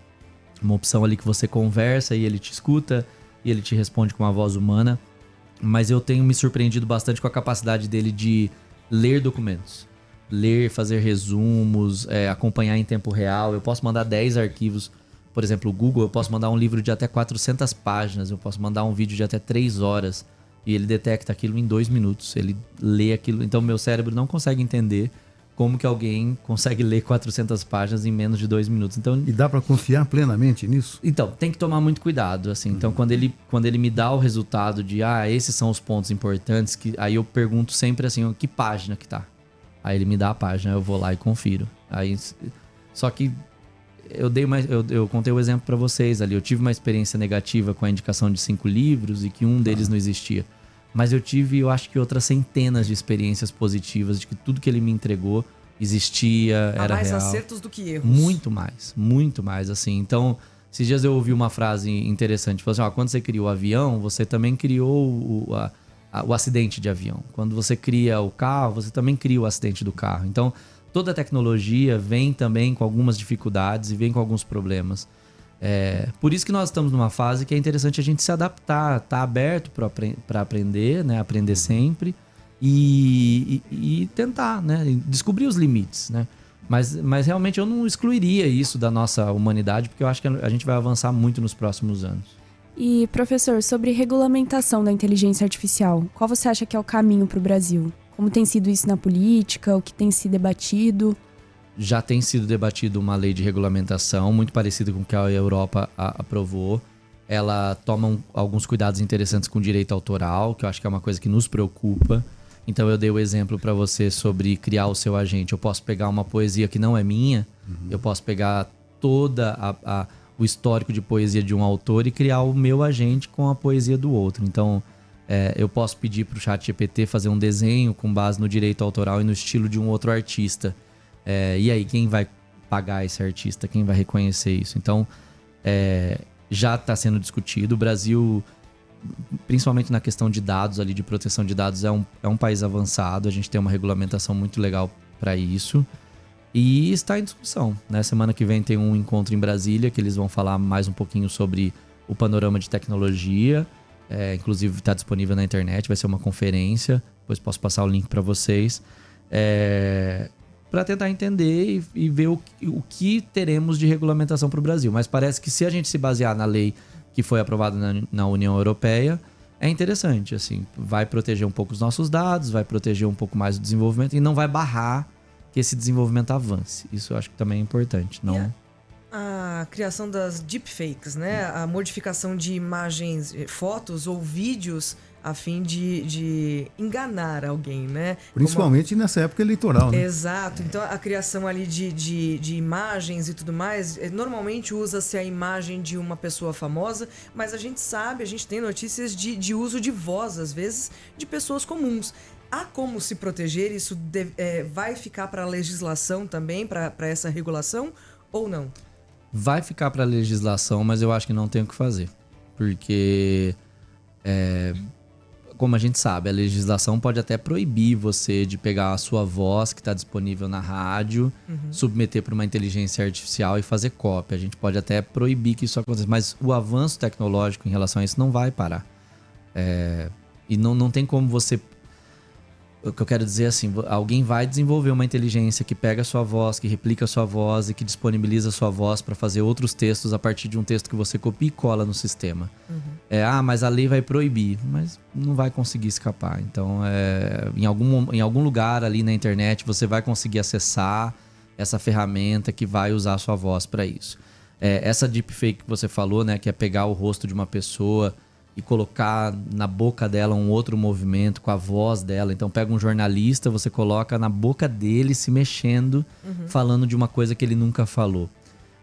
opção ali que você conversa e ele te escuta e ele te responde com uma voz humana. Mas eu tenho me surpreendido bastante com a capacidade dele de ler documentos. Ler, fazer resumos, acompanhar em tempo real. Eu posso mandar 10 arquivos. Por exemplo, o Google, eu posso mandar um livro de até 400 páginas. Eu posso mandar um vídeo de até 3 horas. E ele detecta aquilo em 2 minutos. Ele lê aquilo. Então, meu cérebro não consegue entender como que alguém consegue ler 400 páginas em menos de 2 minutos. Então, E dá para confiar plenamente nisso? então, tem que tomar muito cuidado, assim. Então, quando ele me dá o resultado de, esses são os pontos importantes, aí eu pergunto sempre assim, que página que tá? Aí ele me dá a página, eu vou lá e confiro. Só que eu contei o exemplo para vocês ali. Eu tive uma experiência negativa com a indicação de 5 livros e que um deles não existia. Mas eu acho que outras centenas de experiências positivas de que tudo que ele me entregou existia, era real. Há mais acertos do que erros. Muito mais, assim. Então, esses dias eu ouvi uma frase interessante. Falou assim, quando você criou o avião, você também criou o acidente de avião. Quando você cria o carro, você também cria o acidente do carro. Então, toda a tecnologia vem também com algumas dificuldades e vem com alguns problemas. Por isso que nós estamos numa fase que é interessante a gente se adaptar, tá aberto para aprender, né? Aprender sempre e tentar, né? Descobrir os limites, né? Mas realmente eu não excluiria isso da nossa humanidade, porque eu acho que a gente vai avançar muito nos próximos anos. E, professor, sobre regulamentação da inteligência artificial, qual você acha que é o caminho para o Brasil? Como tem sido isso na política, o que tem se debatido? Já tem sido debatido uma lei de regulamentação muito parecida com o que a Europa aprovou. Ela toma alguns cuidados interessantes com o direito autoral, que eu acho que é uma coisa que nos preocupa. Então eu dei o exemplo para você sobre criar o seu agente. Eu posso pegar uma poesia que não é minha, eu posso pegar toda o histórico de poesia de um autor e criar o meu agente com a poesia do outro. Então eu posso pedir para o ChatGPT fazer um desenho com base no direito autoral e no estilo de um outro artista. E aí, quem vai pagar esse artista? Quem vai reconhecer isso? Então, já está sendo discutido. O Brasil, principalmente na questão de dados, ali, de proteção de dados, é um país avançado. A gente tem uma regulamentação muito legal para isso. E está em discussão, né? Semana que vem tem um encontro em Brasília, que eles vão falar mais um pouquinho sobre o panorama de tecnologia. Inclusive, está disponível na internet, vai ser uma conferência. Depois posso passar o link para vocês. Para tentar entender e ver o que teremos de regulamentação para o Brasil. Mas parece que se a gente se basear na lei que foi aprovada na União Europeia, é interessante, assim, vai proteger um pouco os nossos dados, vai proteger um pouco mais o desenvolvimento e não vai barrar que esse desenvolvimento avance. Isso eu acho que também é importante. Não... A criação das deepfakes, né? A modificação de imagens, fotos ou vídeos a fim de enganar alguém, né? Principalmente nessa época eleitoral, né? Exato. Então, a criação ali de imagens e tudo mais, normalmente usa-se a imagem de uma pessoa famosa, mas a gente tem notícias de uso de voz, às vezes, de pessoas comuns. Há como se proteger? Isso vai ficar para a legislação também, para essa regulação, ou não? Vai ficar para a legislação, mas eu acho que não tem o que fazer. Porque... como a gente sabe, a legislação pode até proibir você de pegar a sua voz que está disponível na rádio, submeter para uma inteligência artificial e fazer cópia. A gente pode até proibir que isso aconteça, mas o avanço tecnológico em relação a isso não vai parar. E não tem como você... O que eu quero dizer é assim, alguém vai desenvolver uma inteligência que pega a sua voz, que replica a sua voz e que disponibiliza a sua voz para fazer outros textos a partir de um texto que você copia e cola no sistema. Mas a lei vai proibir, mas não vai conseguir escapar. Então, em algum lugar ali na internet você vai conseguir acessar essa ferramenta que vai usar a sua voz para isso. Essa deepfake que você falou, né, que é pegar o rosto de uma pessoa e colocar na boca dela um outro movimento com a voz dela. Então pega um jornalista, você coloca na boca dele se mexendo, falando de uma coisa que ele nunca falou.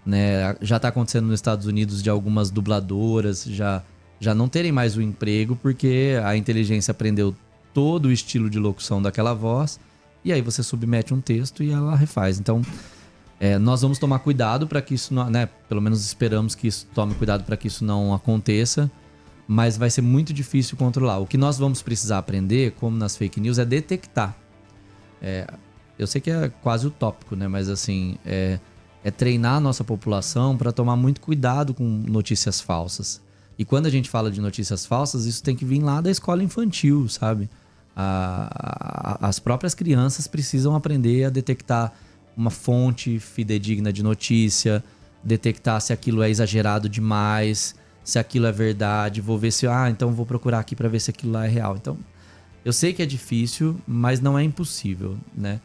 né? Já está acontecendo nos Estados Unidos de algumas dubladoras já não terem mais o emprego porque a inteligência aprendeu todo o estilo de locução daquela voz e aí você submete um texto e ela refaz. Então, nós vamos tomar cuidado para que isso não, né? Pelo menos esperamos que isso tome cuidado para que isso não aconteça, mas vai ser muito difícil controlar. O que nós vamos precisar aprender, como nas fake news, é detectar. Eu sei que é quase utópico, né? Mas assim, é treinar a nossa população para tomar muito cuidado com notícias falsas. E quando a gente fala de notícias falsas, isso tem que vir lá da escola infantil, sabe? As próprias crianças precisam aprender a detectar uma fonte fidedigna de notícia, detectar se aquilo é exagerado demais, se aquilo é verdade, vou ver se... então vou procurar aqui para ver se aquilo lá é real. Então, eu sei que é difícil, mas não é impossível, né?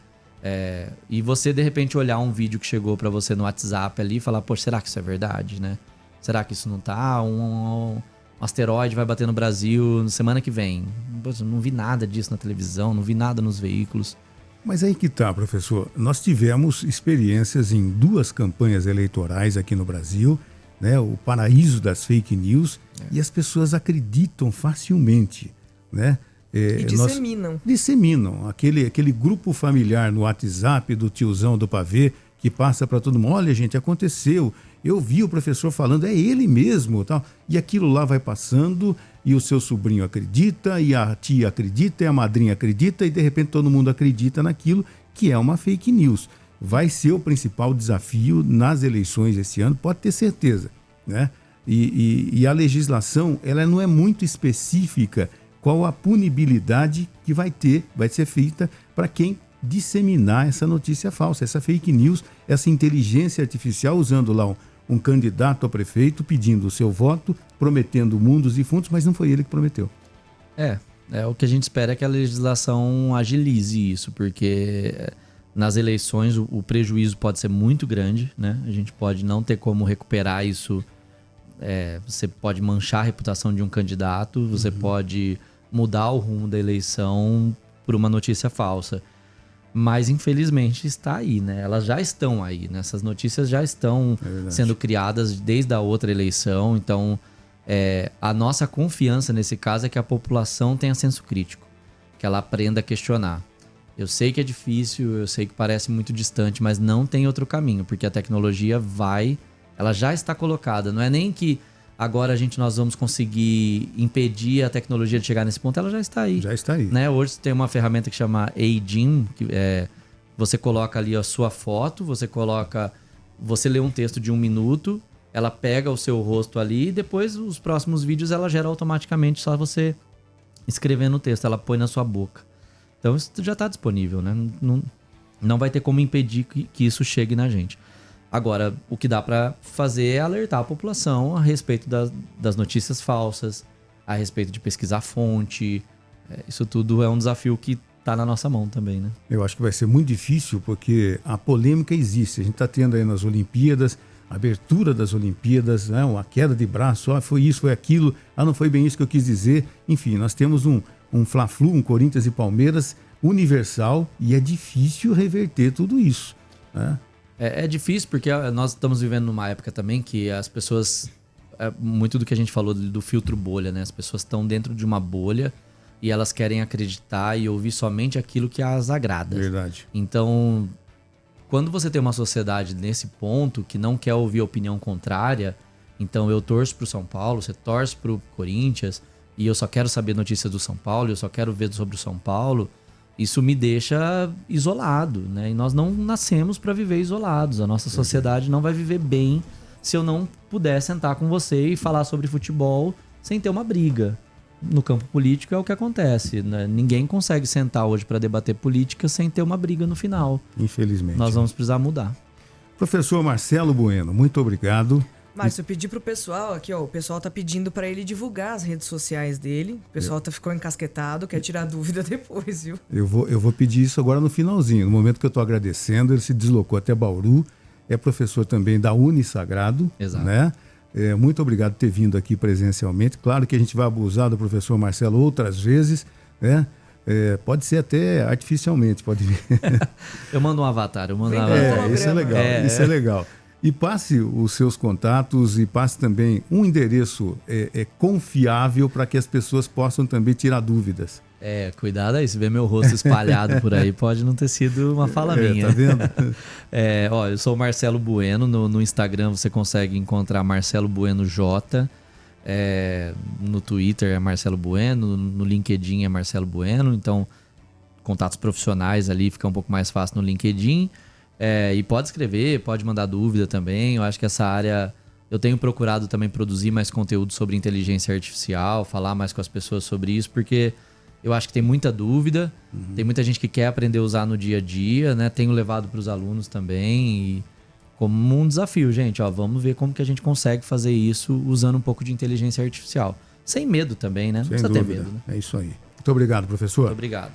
E você, de repente, olhar um vídeo que chegou para você no WhatsApp ali e falar, poxa, será que isso é verdade, né? Será que isso não tá? Um asteroide vai bater no Brasil na semana que vem. Poxa, não vi nada disso na televisão, não vi nada nos veículos. Mas aí que tá, professor. Nós tivemos experiências em 2 campanhas eleitorais aqui no Brasil, né? O paraíso das fake news, e as pessoas acreditam facilmente, né? E disseminam. Disseminam. Aquele grupo familiar no WhatsApp do tiozão do pavê que passa para todo mundo. Olha, gente, aconteceu. Eu vi o professor falando, é ele mesmo. Tal. E aquilo lá vai passando e o seu sobrinho acredita, e a tia acredita, e a madrinha acredita, e de repente todo mundo acredita naquilo que é uma fake news. Vai ser o principal desafio nas eleições esse ano, pode ter certeza, né? E a legislação, ela não é muito específica qual a punibilidade que vai ser feita para quem disseminar essa notícia falsa, essa fake news, essa inteligência artificial, usando lá um candidato a prefeito pedindo o seu voto, prometendo mundos e fundos, mas não foi ele que prometeu. O que a gente espera é que a legislação agilize isso, porque nas eleições o prejuízo pode ser muito grande, né? A gente pode não ter como recuperar isso. Você pode manchar a reputação de um candidato, você pode mudar o rumo da eleição por uma notícia falsa. Mas, infelizmente, está aí, né? Elas já estão aí, né? Essas notícias já estão sendo criadas desde a outra eleição. Então, a nossa confiança nesse caso é que a população tenha senso crítico, que ela aprenda a questionar. Eu sei que é difícil, eu sei que parece muito distante, mas não tem outro caminho, porque a tecnologia ela já está colocada. Não é nem que agora nós vamos conseguir impedir a tecnologia de chegar nesse ponto, ela já está aí. Já está aí. Né? Hoje tem uma ferramenta que chama Aging, que você coloca ali a sua foto, você lê um texto de 1 minuto, ela pega o seu rosto ali e depois os próximos vídeos ela gera automaticamente, só você escrevendo o texto, ela põe na sua boca. Então isso já está disponível, né? Não vai ter como impedir que isso chegue na gente. Agora, o que dá para fazer é alertar a população a respeito das notícias falsas, a respeito de pesquisar fonte. Isso tudo é um desafio que está na nossa mão também, né? Eu acho que vai ser muito difícil porque a polêmica existe. A gente está tendo aí nas Olimpíadas, a abertura das Olimpíadas, né? Uma queda de braço, foi isso, foi aquilo, não foi bem isso que eu quis dizer. Enfim, nós temos um Fla-Flu, um Corinthians e Palmeiras universal e é difícil reverter tudo isso, né? É difícil porque nós estamos vivendo numa época também que as pessoas... muito do que a gente falou do filtro bolha, né? As pessoas estão dentro de uma bolha e elas querem acreditar e ouvir somente aquilo que as agrada. Verdade. Então, quando você tem uma sociedade nesse ponto que não quer ouvir a opinião contrária, então eu torço pro São Paulo, você torce pro Corinthians e eu só quero saber notícias do São Paulo, eu só quero ver sobre o São Paulo... Isso me deixa isolado, né? E nós não nascemos para viver isolados. A nossa sociedade não vai viver bem se eu não puder sentar com você e falar sobre futebol sem ter uma briga. No campo político é o que acontece, né? Ninguém consegue sentar hoje para debater política sem ter uma briga no final. Infelizmente. Nós vamos precisar mudar. Professor Marcelo Bueno, muito obrigado. Márcio, eu pedi pro pessoal aqui, o pessoal tá pedindo para ele divulgar as redes sociais dele. O pessoal ficou encasquetado, quer tirar dúvida depois, viu? Eu vou pedir isso agora no finalzinho. No momento que eu tô agradecendo, ele se deslocou até Bauru, é professor também da Unisagrado. Exato. Né? Muito obrigado por ter vindo aqui presencialmente. Claro que a gente vai abusar do professor Marcelo outras vezes, né? Pode ser até artificialmente, pode vir. Eu mando um avatar, Isso é legal, isso é legal. E passe os seus contatos e passe também um endereço confiável para que as pessoas possam também tirar dúvidas. Cuidado aí, se ver meu rosto espalhado por aí, pode não ter sido uma fala minha. Tá vendo? Eu sou o Marcelo Bueno, no Instagram você consegue encontrar Marcelo Bueno J, no Twitter é Marcelo Bueno, no LinkedIn é Marcelo Bueno, então contatos profissionais ali fica um pouco mais fácil no LinkedIn. E pode escrever, pode mandar dúvida também. Eu acho que essa área, eu tenho procurado também produzir mais conteúdo sobre inteligência artificial, falar mais com as pessoas sobre isso, porque eu acho que tem muita dúvida, tem muita gente que quer aprender a usar no dia a dia, né? Tenho levado para os alunos também, e como um desafio, gente, vamos ver como que a gente consegue fazer isso usando um pouco de inteligência artificial. Sem medo também, né? Não precisa ter medo. Né? É isso aí. Muito obrigado, professor. Muito obrigado.